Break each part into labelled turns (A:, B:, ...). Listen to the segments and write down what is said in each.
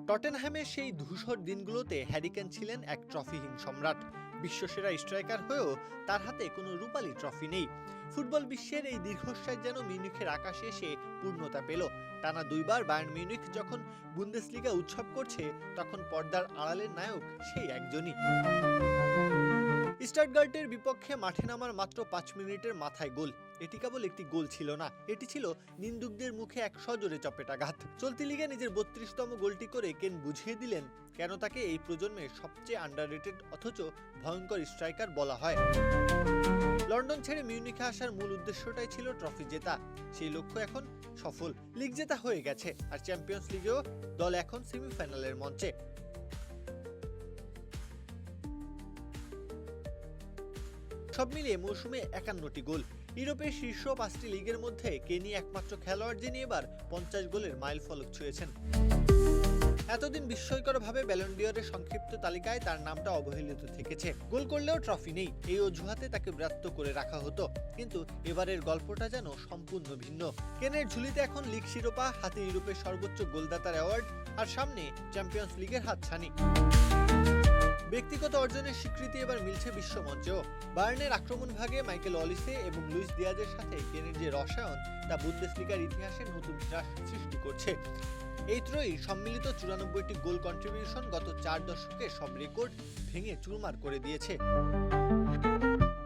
A: টটেনহ্যামের সেই ধূসর দিনগুলোতে হ্যারি কেন ছিলেন এক ট্রফিহীন সম্রাট। বিশ্বসেরা স্ট্রাইকার হয়েও তার হাতে কোনো রূপালী ট্রফি নেই। ফুটবল বিশ্বের এই দীর্ঘশ্বাস যেন মিউনিখের আকাশে এসে পূর্ণতা পেল। টানা দুইবার বায়ার্ন মিউনিখ যখন বুন্দেসলিগা উৎসব করছে, তখন পর্দার আড়ালের নায়ক সেই একজনই। স্টাটগার্টের বিপক্ষে মাঠে নামার মাত্র 5 মিনিটের মাথায় গোল। এটি কেবল একটি গোল ছিল না, এটি ছিল নিন্দুকদের মুখে এক সজোরে চপেটাঘাত। চলতি লিগে নিজের 32তম গোলটি করে কেন বুঝিয়ে দিলেন কেন তাকে এই প্রজন্মের সবচেয়ে আন্ডাররেটেড অথচ ভয়ঙ্কর স্ট্রাইকার বলা হয়। লন্ডন ছেড়ে মিউনিখে আসার মূল উদ্দেশ্যটাই ছিল ট্রফি জেতা। সেই লক্ষ্য এখন সফল। লিগ জেতা হয়ে গেছে, আর চ্যাম্পিয়ন্স লিগেও দল এখন সেমিফাইনালের মঞ্চে। সব মিলিয়ে মৌসুমে 51টি গোল। ইউরোপের শীর্ষ 5টি লিগের মধ্যে কেনি একমাত্র খেলোয়াড় যিনি এবার 50 গোলের মাইল ফলক ছুঁয়েছেন। এতদিন বিস্ময়করভাবে ব্যালন ডি'অরের সংক্ষিপ্ত তালিকায় তার নামটা অবহেলিত থেকেছে। গোল করলেও ট্রফি নেই, এই অজুহাতে তাকে ব্রাত্য করে রাখা হতো। কিন্তু এবারের গল্পটা যেন সম্পূর্ণ ভিন্ন। কেনের ঝুলিতে এখন লিগ শিরোপা, হাতে ইউরোপের সর্বোচ্চ গোলদাতার অ্যাওয়ার্ড, আর সামনে চ্যাম্পিয়ন্স লিগের হাতছানি। ব্যক্তিগত অর্জনের স্বীকৃতি এবার মিলছে বিশ্বমঞ্চেও। বায়ার্নের আক্রমণ ভাগে মাইকেল অলিসে এবং লুইস দিয়াজের সাথে কেনের যে রসায়ন, তা বুন্দেসলিগার ইতিহাসে নতুন ইতিহাস সৃষ্টি করছে। এই ত্রয়ী সম্মিলিত 94টি গোল কন্ট্রিবিউশন গত 4 দশকে সব রেকর্ড ভেঙে চুরমার করে দিয়েছে।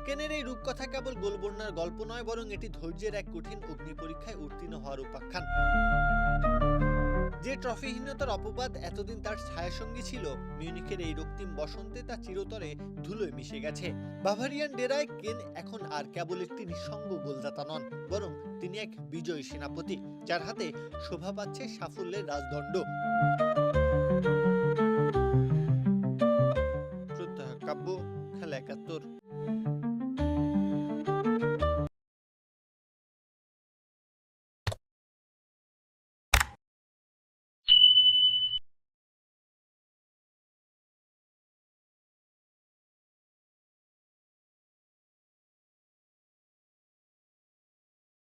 A: কেনের এই রূপকথা কেবল গোল বন্যার গল্প নয়, বরং এটি ধৈর্যের এক কঠিন অগ্নি পরীক্ষায় উত্তীর্ণ হওয়ার উপাখ্যান। যে ট্রফিহীনতার অপবাদ এতদিন তার ছায়াসঙ্গী ছিল, মিউনিখের এই রক্তিম বসন্তে তা চিরতরে ধুলোয় মিশে গেছে। বাভারিয়ান ডেরায় কেন এখন আর কেবল একটি নিঃসঙ্গ গোলদাতা নন, বরং তিনি এক বিজয়ী সেনাপতি, যার হাতে শোভা পাচ্ছে সাফল্যের রাজদণ্ড। কাব্য, খেলা 71।